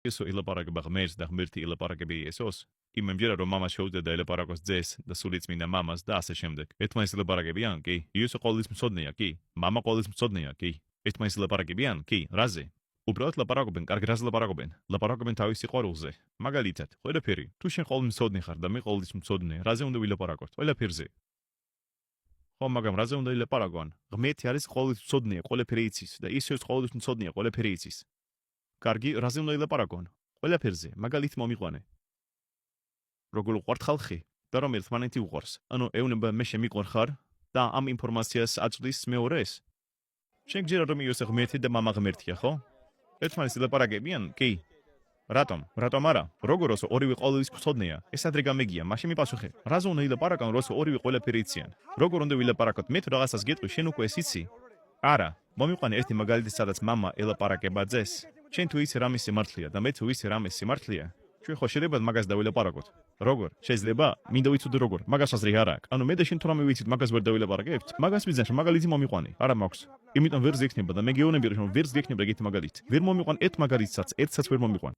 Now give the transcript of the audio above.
ისო ილაპარაკება ღმერთს და ღმერთი ილაპარაკება იესოს. იმემჯერა რომ მამას შეუძლია და ელაპარაკოს ძეს და სულიწმინდა მამას და ასე შემდეგ. ერთმანეთს ილაპარაკებიან? კი. იესო ყოვლის მცოდნეა? კი. მამა ყოვლის მცოდნეა? კი. ერთმანეთს ილაპარაკებიან? კი. რაზე? უბრალოდ ლაპარაკობენ, კარგ რაზე ლაპარაკობენ? ლაპარაკობენ თავის სიყვარულზე. მაგალითად, ყველაფერი, თუ შენ ყოვლის მცოდნე ხარ და მე ყოვლის მცოდნე, რაზე უნდა ვილაპარაკოთ? ყველაფერზე. ხო, მაგრამ რაზე უნდა ილაპარაკონ? ღმერთი არის ყოვლის მცოდნეა, ყველაფერი იცის და იესოს ყოვლის მცოდნეა, ყველაფერი იცის. კარგი, რაზე უნდა ილაპარაკონ? ყველაფერზე, მაგალითი მომიყვანე. როგორ უყვართ ხალხი და რომ ერთმანეთი უყვარს. ანუ ეუბნება მე შემიყვარ ხარ და ამ ინფორმაციას აწვდის მეორეს. შენ გჯერა რომ იესო ღმერთი და მამა ღმერთია, ხო? ერთმანეთს ილაპარაკებიან? კი. რატომ? რატომ არა? როგორ როსო ორივე ყოვლის მცოდნეა? ეს ადრე გამეგია, მაშინ მიპასუხე. რაზე უნდა ილაპარაკონ, როსო ორივე ყველაფერი იციან? როგორ უნდა ვილაპარაკოთ? მე თუ რაღაცას გეტყვი, შენ უკვე ეს იცი? არა. მომიყვანე ერთი მაგალითი, სადაც მამა ელაპარაკება ძეს. შენ თუ იცი რამე სიმართლეა და მე თუ ვიცი რამე სიმართლეა, ჩვენ ხო შეიძლება მაგას დავილაპარაკოთ? როგორ? შეიძლება? მინდა ვიცოდე როგორ? მაგას აზრი არ აქვს. ანუ მე და შენ თუ რამე ვიცით, მაგას ვერ დავილაპარაკებთ? მაგას ვიზნაშ მაგალითი მომიყვანე. არა მაქვს. იმიტომ ვერს გექნება და მე გეუბნები რომ ვერს გექნება ეგეთი მაგალითი. ვერ მომიყვან ერთ მაგალითსაც, ერთსაც ვერ მომიყვან.